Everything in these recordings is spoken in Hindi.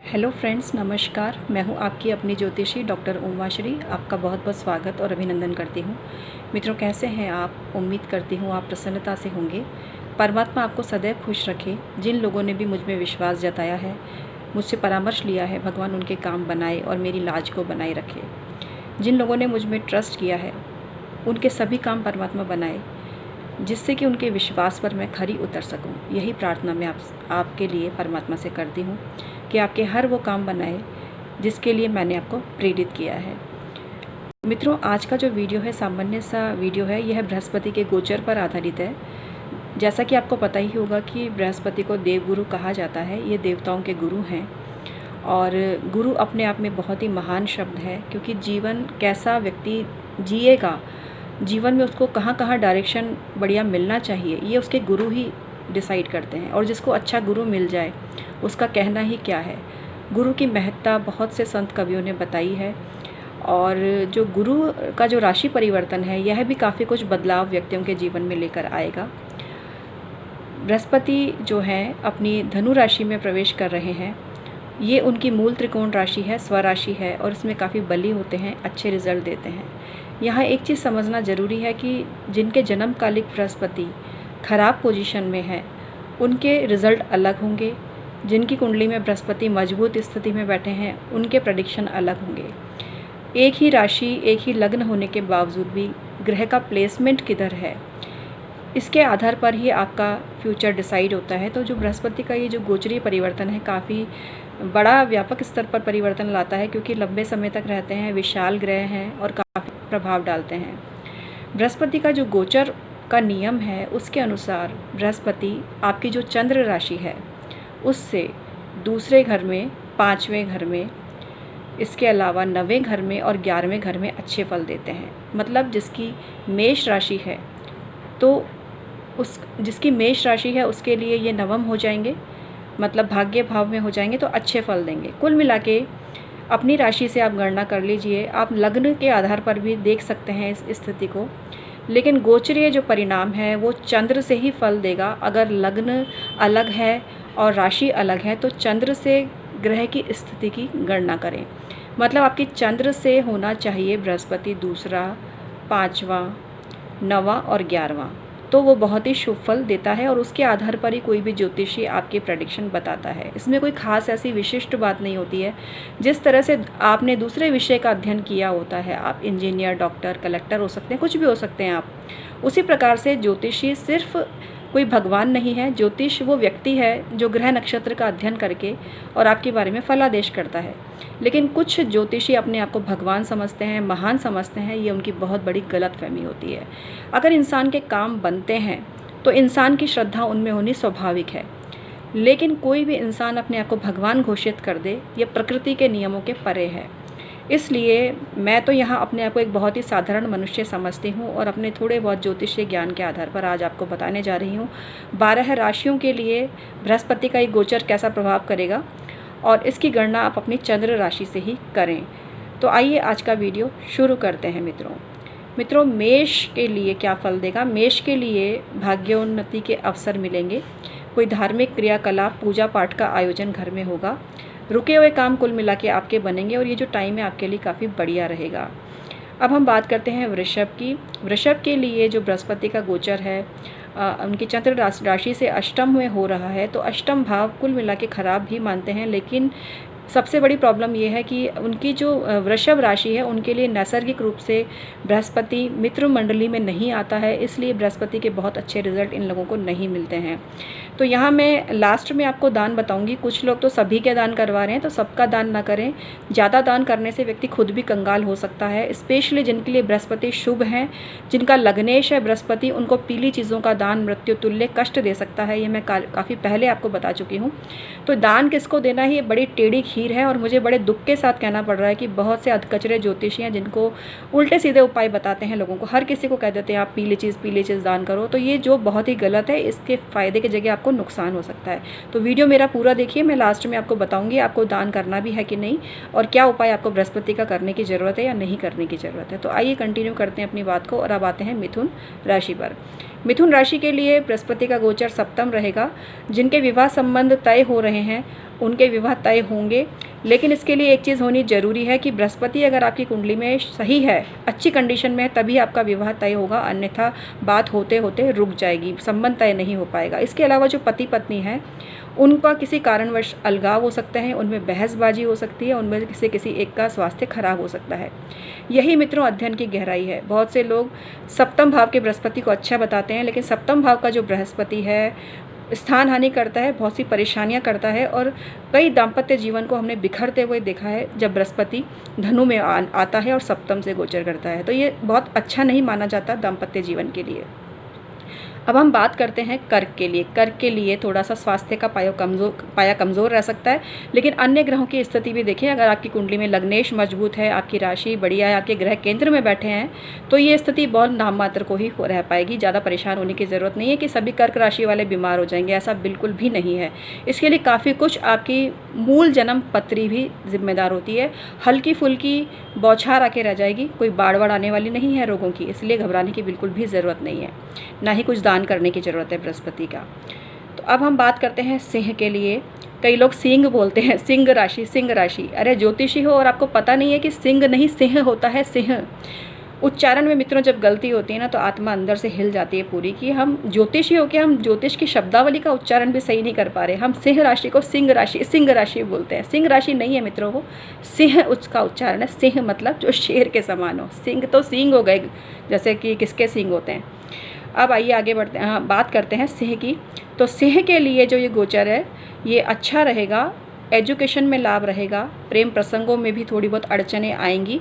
हेलो फ्रेंड्स, नमस्कार। मैं हूं आपकी अपनी ज्योतिषी डॉक्टर उमाश्री। आपका बहुत बहुत स्वागत और अभिनंदन करती हूं। मित्रों, कैसे हैं आप? उम्मीद करती हूं आप प्रसन्नता से होंगे। परमात्मा आपको सदैव खुश रखे। जिन लोगों ने भी मुझ में विश्वास जताया है, मुझसे परामर्श लिया है, भगवान उनके काम बनाए और मेरी लाज को बनाए रखे। जिन लोगों ने मुझ में ट्रस्ट किया है, उनके सभी काम परमात्मा बनाए, जिससे कि उनके विश्वास पर मैं खरी उतर सकूं। यही प्रार्थना मैं आपके लिए परमात्मा से करती हूं कि आपके हर वो काम बनाए जिसके लिए मैंने आपको प्रेरित किया है। मित्रों, आज का जो वीडियो है सामान्य सा वीडियो है। यह बृहस्पति के गोचर पर आधारित है। जैसा कि आपको पता ही होगा कि बृहस्पति को देवगुरु कहा जाता है। ये देवताओं के गुरु हैं और गुरु अपने आप में बहुत ही महान शब्द है, क्योंकि जीवन कैसा व्यक्ति जिएगा, जीवन में उसको कहाँ कहाँ डायरेक्शन बढ़िया मिलना चाहिए, ये उसके गुरु ही डिसाइड करते हैं। और जिसको अच्छा गुरु मिल जाए उसका कहना ही क्या है। गुरु की महत्ता बहुत से संत कवियों ने बताई है। और जो गुरु का जो राशि परिवर्तन है, यह भी काफ़ी कुछ बदलाव व्यक्तियों के जीवन में लेकर आएगा। बृहस्पति जो हैं अपनी धनु राशि में प्रवेश कर रहे हैं। ये उनकी मूल त्रिकोण राशि है, स्वराशि है, और इसमें काफ़ी बली होते हैं, अच्छे रिजल्ट देते हैं। यहाँ एक चीज़ समझना ज़रूरी है कि जिनके जन्मकालिक बृहस्पति खराब पोजीशन में है, उनके रिज़ल्ट अलग होंगे। जिनकी कुंडली में बृहस्पति मजबूत स्थिति में बैठे हैं, उनके प्रेडिक्शन अलग होंगे। एक ही राशि, एक ही लग्न होने के बावजूद भी ग्रह का प्लेसमेंट किधर है, इसके आधार पर ही आपका फ्यूचर डिसाइड होता है। तो जो बृहस्पति का ये जो गोचरीय परिवर्तन है, काफ़ी बड़ा व्यापक स्तर पर परिवर्तन लाता है, क्योंकि लंबे समय तक रहते हैं, विशाल ग्रह हैं और काफ़ी प्रभाव डालते हैं। बृहस्पति का जो गोचर का नियम है, उसके अनुसार बृहस्पति आपकी जो चंद्र राशि है उससे दूसरे घर में, 5वें घर में, इसके अलावा 9वें घर में और 11वें घर में अच्छे फल देते हैं। मतलब जिसकी मेष राशि है, तो जिसकी मेष राशि है उसके लिए ये नवम हो जाएंगे, मतलब भाग्य भाव में हो जाएंगे, तो अच्छे फल देंगे। कुल मिला के अपनी राशि से आप गणना कर लीजिए। आप लग्न के आधार पर भी देख सकते हैं इस स्थिति को, लेकिन गोचरीय जो परिणाम है वो चंद्र से ही फल देगा। अगर लग्न अलग है और राशि अलग है, तो चंद्र से ग्रह की स्थिति की गणना करें। मतलब आपकी चंद्र से होना चाहिए बृहस्पति दूसरा, 5वां, 9वां और 11वां, तो वो बहुत ही शुभ फल देता है। और उसके आधार पर ही कोई भी ज्योतिषी आपकी प्रेडिक्शन बताता है। इसमें कोई खास ऐसी विशिष्ट बात नहीं होती है। जिस तरह से आपने दूसरे विषय का अध्ययन किया होता है, आप इंजीनियर, डॉक्टर, कलेक्टर हो सकते हैं, कुछ भी हो सकते हैं आप, उसी प्रकार से ज्योतिषी सिर्फ कोई भगवान नहीं है। ज्योतिष वो व्यक्ति है जो ग्रह नक्षत्र का अध्ययन करके और आपके बारे में फलादेश करता है। लेकिन कुछ ज्योतिषी अपने आप को भगवान समझते हैं, महान समझते हैं। ये उनकी बहुत बड़ी गलतफहमी होती है। अगर इंसान के काम बनते हैं तो इंसान की श्रद्धा उनमें होनी स्वाभाविक है, लेकिन कोई भी इंसान अपने आप को भगवान घोषित कर दे, ये प्रकृति के नियमों के परे है। इसलिए मैं तो यहाँ अपने आप को एक बहुत ही साधारण मनुष्य समझती हूँ और अपने थोड़े बहुत ज्योतिषीय ज्ञान के आधार पर आज आपको बताने जा रही हूँ 12 राशियों के लिए बृहस्पति का ये गोचर कैसा प्रभाव करेगा, और इसकी गणना आप अपनी चंद्र राशि से ही करें। तो आइए आज का वीडियो शुरू करते हैं। मित्रों, मेष के लिए क्या फल देगा? मेष के लिए भाग्योन्नति के अवसर मिलेंगे। कोई धार्मिक क्रियाकलाप, पूजा पाठ का आयोजन घर में होगा। रुके हुए काम कुल मिला के आपके बनेंगे और ये जो टाइम है आपके लिए काफ़ी बढ़िया रहेगा। अब हम बात करते हैं वृषभ की। वृषभ के लिए जो बृहस्पति का गोचर है, उनकी चंद्र राशि से अष्टम में हो रहा है, तो अष्टम भाव कुल मिला के खराब भी मानते हैं। लेकिन सबसे बड़ी प्रॉब्लम ये है कि उनकी जो वृषभ राशि है, उनके लिए नैसर्गिक रूप से बृहस्पति मित्र मंडली में नहीं आता है, इसलिए बृहस्पति के बहुत अच्छे रिजल्ट इन लोगों को नहीं मिलते हैं। तो यहाँ मैं लास्ट में आपको दान बताऊंगी। कुछ लोग तो सभी के दान करवा रहे हैं, तो सबका दान ना करें। ज़्यादा दान करने से व्यक्ति खुद भी कंगाल हो सकता है। स्पेशली जिनके लिए बृहस्पति शुभ हैं, जिनका लग्नेश है बृहस्पति, उनको पीली चीज़ों का दान मृत्यु तुल्य कष्ट दे सकता है। ये मैं काफ़ी पहले आपको बता चुकी हूँ। तो दान किसको देना है, ये बड़ी टेढ़ी खीर है। और मुझे बड़े दुख के साथ कहना पड़ रहा है कि बहुत से अधकचरे ज्योतिषी हैं जिनको उल्टे सीधे उपाय बताते हैं लोगों को। हर किसी को कह देते हैं आप पीली चीज़ दान करो। तो ये जो बहुत ही गलत है, इसके फ़ायदे की जगह आपको आपको नुकसान हो सकता है। तो वीडियो मेरा पूरा देखिए, मैं लास्ट में आपको बताऊंगी आपको दान करना भी है कि नहीं, और क्या उपाय आपको बृहस्पति का करने की ज़रूरत है या नहीं करने की ज़रूरत है। तो आइए कंटिन्यू करते हैं अपनी बात को, और अब आते हैं मिथुन राशि पर। मिथुन राशि के लिए बृहस्पति का गोचर सप्तम रहेगा। जिनके विवाह संबंध तय हो रहे हैं उनके विवाह तय होंगे, लेकिन इसके लिए एक चीज़ होनी ज़रूरी है कि बृहस्पति अगर आपकी कुंडली में सही है, अच्छी कंडीशन में है, तभी आपका विवाह तय होगा, अन्यथा बात होते होते रुक जाएगी, संबंध तय नहीं हो पाएगा। इसके अलावा जो पति पत्नी हैं उनका किसी कारणवश अलगाव हो सकता है, उनमें बहसबाजी हो सकती है, उनमें किसी एक का स्वास्थ्य खराब हो सकता है। यही मित्रों अध्ययन की गहराई है। बहुत से लोग सप्तम भाव के बृहस्पति को अच्छा बताते हैं, लेकिन सप्तम भाव का जो बृहस्पति है स्थान हानि करता है, बहुत सी परेशानियां करता है, और कई दाम्पत्य जीवन को हमने बिखरते हुए देखा है जब बृहस्पति धनु में आता है और सप्तम से गोचर करता है। तो ये बहुत अच्छा नहीं माना जाता दाम्पत्य जीवन के लिए। अब हम बात करते हैं कर्क के लिए। कर्क के लिए थोड़ा सा स्वास्थ्य का पाया कमज़ोर रह सकता है, लेकिन अन्य ग्रहों की स्थिति भी देखें। अगर आपकी कुंडली में लग्नेश मजबूत है, आपकी राशि बढ़िया है, आपके ग्रह केंद्र में बैठे हैं, तो ये स्थिति बहुत नाम मात्र को ही रह पाएगी। ज़्यादा परेशान होने की ज़रूरत नहीं है कि सभी कर्क राशि वाले बीमार हो जाएंगे, ऐसा बिल्कुल भी नहीं है। इसके लिए काफ़ी कुछ आपकी मूल जन्म पत्री भी जिम्मेदार होती है। हल्की फुल्की बौछार आके रह जाएगी, कोई बाढ़ आने वाली नहीं है रोगों की, इसलिए घबराने की बिल्कुल भी ज़रूरत नहीं है, ना ही कुछ दान करने की ज़रूरत है बृहस्पति का। तो अब हम बात करते हैं सिंह के लिए। कई लोग सिंह बोलते हैं, सिंह राशि, सिंह राशि। अरे ज्योतिषी हो और आपको पता नहीं है कि सिंह नहीं सिंह होता है, सिंह। उच्चारण में मित्रों जब गलती होती है ना, तो आत्मा अंदर से हिल जाती है पूरी, कि हम ज्योतिषी हो के हम ज्योतिष की शब्दावली का उच्चारण भी सही नहीं कर पा रहे। हम सिंह राशि को सिंह राशि बोलते हैं। सिंह राशि नहीं है मित्रों, वो सिंह उसका उच्चारण है। सिंह मतलब जो शेर के समान हो। सिंह तो सींग हो गए, जैसे कि किसके सींग होते हैं। अब आइए आगे बढ़ते हैं, बात करते हैं सिंह की। तो सिंह के लिए जो ये गोचर है ये अच्छा रहेगा, एजुकेशन में लाभ रहेगा, प्रेम प्रसंगों में भी थोड़ी बहुत अड़चनें आएंगी।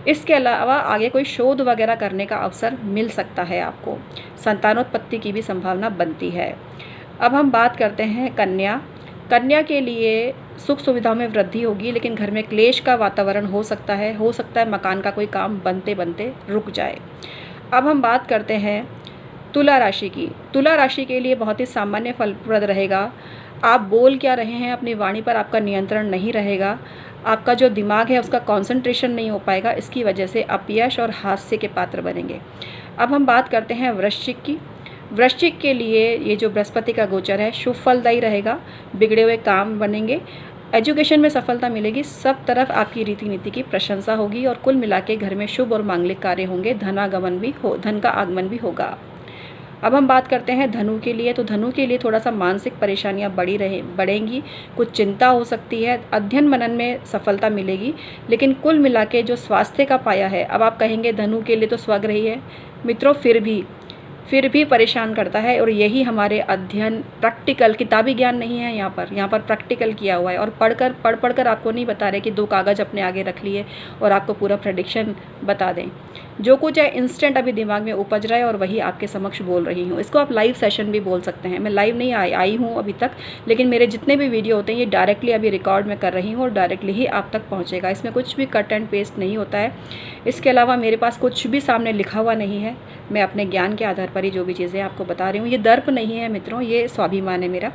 इसके अलावा आगे कोई शोध वगैरह करने का अवसर मिल सकता है आपको। संतानोत्पत्ति की भी संभावना बनती है। अब हम बात करते हैं कन्या। कन्या के लिए सुख सुविधाओं में वृद्धि होगी, लेकिन घर में क्लेश का वातावरण हो सकता है मकान का कोई काम बनते बनते रुक जाए। अब हम बात करते हैं तुला राशि की। तुला राशि के लिए बहुत ही सामान्य फलप्रद रहेगा। आप बोल क्या रहे हैं, अपनी वाणी पर आपका नियंत्रण नहीं रहेगा। आपका जो दिमाग है उसका कंसंट्रेशन नहीं हो पाएगा, इसकी वजह से अपयश और हास्य के पात्र बनेंगे। अब हम बात करते हैं वृश्चिक की। वृश्चिक के लिए ये जो बृहस्पति का गोचर है शुभ फलदायी रहेगा, बिगड़े हुए काम बनेंगे, एजुकेशन में सफलता मिलेगी, सब तरफ आपकी रीति नीति की प्रशंसा होगी, और कुल मिला के घर में शुभ और मांगलिक कार्य होंगे, धन का आगमन भी होगा। अब हम बात करते हैं धनु के लिए। तो धनु के लिए थोड़ा सा मानसिक परेशानियां बढ़ेंगी, कुछ चिंता हो सकती है, अध्ययन मनन में सफलता मिलेगी, लेकिन कुल मिला के जो स्वास्थ्य का पाया है, अब आप कहेंगे धनु के लिए तो स्वग्रही है मित्रों, फिर भी परेशान करता है। और यही हमारे अध्ययन प्रैक्टिकल, किताबी ज्ञान नहीं है यहाँ पर प्रैक्टिकल किया हुआ है, और पढ़ कर आपको नहीं बता रहे कि 2 कागज़ अपने आगे रख लिए और आपको पूरा प्रेडिक्शन बता दें। जो कुछ है इंस्टेंट अभी दिमाग में उपज रहा है और वही आपके समक्ष बोल रही हूँ। इसको आप लाइव सेशन भी बोल सकते हैं। मैं लाइव नहीं आई हूँ अभी तक, लेकिन मेरे जितने भी वीडियो होते हैं ये डायरेक्टली अभी रिकॉर्ड में कर रही हूँ और डायरेक्टली ही आप तक पहुँचेगा। इसमें कुछ भी कट एंड पेस्ट नहीं होता है। इसके अलावा मेरे पास कुछ भी सामने लिखा हुआ नहीं है, मैं अपने ज्ञान के आधार पर ही जो भी चीज़ें आपको बता रही हूँ। ये दर्प नहीं है मित्रों, ये स्वाभिमान है मेरा,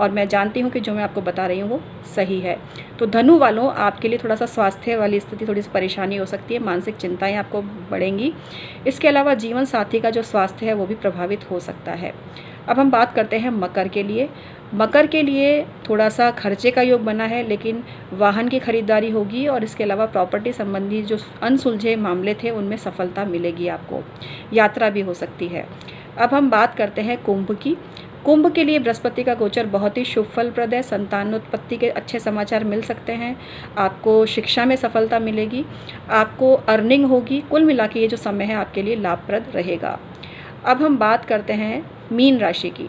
और मैं जानती हूँ कि जो मैं आपको बता रही हूँ वो सही है। तो धनु वालों, आपके लिए थोड़ा सा स्वास्थ्य वाली स्थिति, थोड़ी सी परेशानी हो सकती है, मानसिक चिंताएं आपको बढ़ेंगी। इसके अलावा जीवन साथी का जो स्वास्थ्य है वो भी प्रभावित हो सकता है। अब हम बात करते हैं मकर के लिए। मकर के लिए थोड़ा सा खर्चे का योग बना है, लेकिन वाहन की खरीदारी होगी, और इसके अलावा प्रॉपर्टी संबंधी जो अनसुलझे मामले थे उनमें सफलता मिलेगी आपको, यात्रा भी हो सकती है। अब हम बात करते हैं कुंभ की। कुंभ के लिए बृहस्पति का गोचर बहुत ही शुभ फलप्रद है, संतानोत्पत्ति के अच्छे समाचार मिल सकते हैं, आपको शिक्षा में सफलता मिलेगी, आपको अर्निंग होगी। कुल मिला के ये जो समय है आपके लिए लाभप्रद रहेगा। अब हम बात करते हैं मीन राशि की।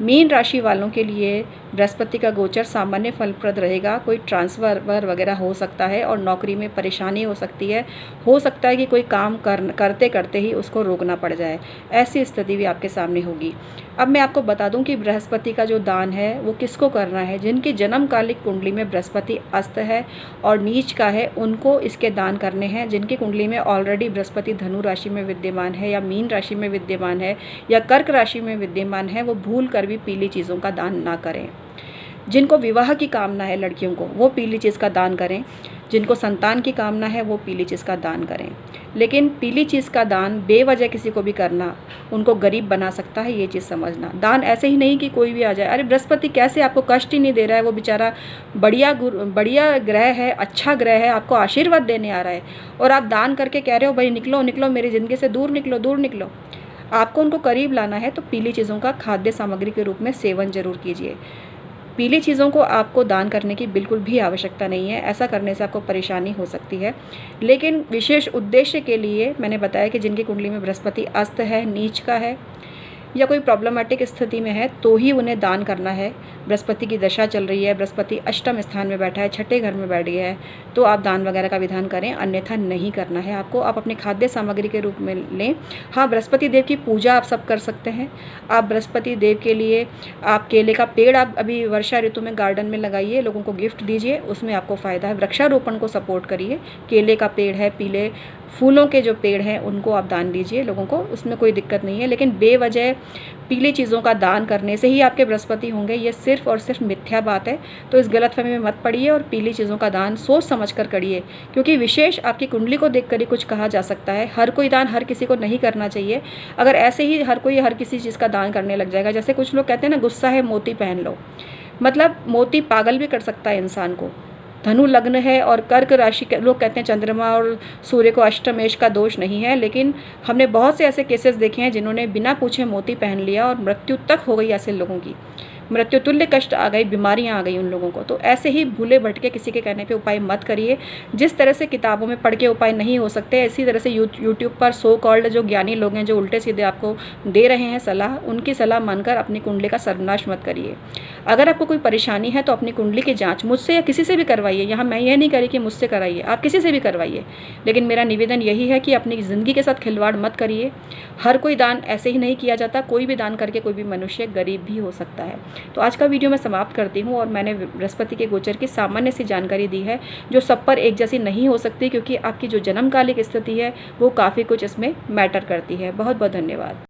मीन राशि वालों के लिए बृहस्पति का गोचर सामान्य फलप्रद रहेगा। कोई ट्रांसफ़र वगैरह हो सकता है और नौकरी में परेशानी हो सकती है। हो सकता है कि कोई काम करते करते ही उसको रोकना पड़ जाए, ऐसी स्थिति भी आपके सामने होगी। अब मैं आपको बता दूं कि बृहस्पति का जो दान है वो किसको करना है। जिनकी जन्मकालिक कुंडली में बृहस्पति अस्त है और नीच का है, उनको इसके दान करने हैं। जिनकी कुंडली में ऑलरेडी बृहस्पति धनु राशि में विद्यमान है या मीन राशि में विद्यमान है या कर्क राशि में विद्यमान है, वो भूल कर भी पीली चीज़ों का दान ना करें। जिनको विवाह की कामना है लड़कियों को, वो पीली चीज़ का दान करें। जिनको संतान की कामना है वो पीली चीज़ का दान करें। लेकिन पीली चीज़ का दान बेवजह किसी को भी करना उनको गरीब बना सकता है, ये चीज़ समझना। दान ऐसे ही नहीं कि कोई भी आ जाए। अरे बृहस्पति कैसे आपको कष्ट ही नहीं दे रहा है, वो बेचारा बढ़िया ग्रह है, अच्छा ग्रह है, आपको आशीर्वाद देने आ रहा है और आप दान करके कह रहे हो भाई निकलो निकलो मेरी ज़िंदगी से दूर निकलो दूर निकलो। आपको उनको करीब लाना है तो पीली चीज़ों का खाद्य सामग्री के रूप में सेवन जरूर कीजिए। पीली चीज़ों को आपको दान करने की बिल्कुल भी आवश्यकता नहीं है। ऐसा करने से आपको परेशानी हो सकती है। लेकिन विशेष उद्देश्य के लिए मैंने बताया कि जिनकी कुंडली में बृहस्पति अस्त है, नीच का है या कोई प्रॉब्लमेटिक स्थिति में है तो ही उन्हें दान करना है। बृहस्पति की दशा चल रही है, बृहस्पति अष्टम स्थान में बैठा है, छठे घर में बैठ गया है, तो आप दान वगैरह का विधान करें, अन्यथा नहीं करना है आपको। आप अपने खाद्य सामग्री के रूप में लें। हाँ, बृहस्पति देव की पूजा आप सब कर सकते हैं। आप बृहस्पति देव के लिए आप केले का पेड़ आप अभी वर्षा ऋतु में गार्डन में लगाइए, लोगों को गिफ्ट दीजिए, उसमें आपको फ़ायदा है। वृक्षारोपण को सपोर्ट करिए। केले का पेड़ है, पीले फूलों के जो पेड़ हैं उनको आप दान दीजिए लोगों को, उसमें कोई दिक्कत नहीं है। लेकिन बेवजह पीली चीज़ों का दान करने से ही आपके बृहस्पति होंगे, ये सिर्फ और सिर्फ मिथ्या बात है। तो इस गलतफहमी में मत पड़िए और पीली चीज़ों का दान सोच समझ कर करिए, क्योंकि विशेष आपकी कुंडली को देखकर ही कुछ कहा जा सकता है। हर कोई दान हर किसी को नहीं करना चाहिए। अगर ऐसे ही हर कोई हर किसी चीज़ का दान करने लग जाएगा, जैसे कुछ लोग कहते हैं ना गुस्सा है मोती पहन लो, मतलब मोती पागल भी कर सकता है इंसान को। धनु लग्न है और कर्क राशि के लोग कहते हैं चंद्रमा और सूर्य को अष्टमेश का दोष नहीं है, लेकिन हमने बहुत से ऐसे केसेस देखे हैं जिन्होंने बिना पूछे मोती पहन लिया और मृत्यु तक हो गई ऐसे लोगों की। मृत्यु तुल्य कष्ट आ गई, बीमारियां आ गई उन लोगों को। तो ऐसे ही भूले भटके किसी के कहने पे उपाय मत करिए। जिस तरह से किताबों में पढ़ के उपाय नहीं हो सकते, इसी तरह से यूट्यूब पर सो कॉल्ड जो ज्ञानी लोग हैं जो उल्टे सीधे आपको दे रहे हैं सलाह, उनकी सलाह मानकर अपनी कुंडली का सर्वनाश मत करिए। अगर आपको कोई परेशानी है तो अपनी कुंडली की जाँच मुझसे या किसी से भी करवाइए। यहाँ मैं ये नहीं करी कि मुझसे कराइए, आप किसी से भी करवाइए। लेकिन मेरा निवेदन यही है कि अपनी ज़िंदगी के साथ खिलवाड़ मत करिए। हर कोई दान ऐसे ही नहीं किया जाता। कोई भी दान करके कोई भी मनुष्य गरीब भी हो सकता है। तो आज का वीडियो मैं समाप्त करती हूँ और मैंने बृहस्पति के गोचर की सामान्य सी जानकारी दी है, जो सब पर एक जैसी नहीं हो सकती, क्योंकि आपकी जो जन्मकालिक स्थिति है वो काफ़ी कुछ इसमें मैटर करती है। बहुत बहुत धन्यवाद।